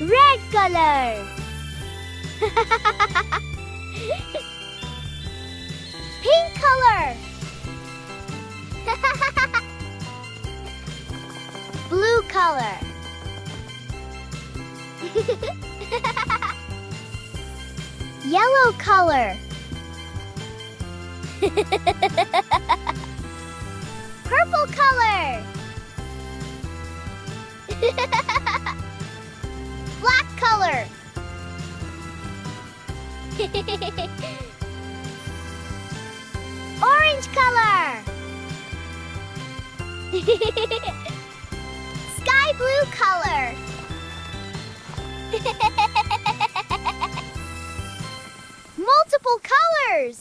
Red color. Pink color. Blue color. Yellow color. Purple color. Black color. Orange color. Sky blue color. Multiple colors.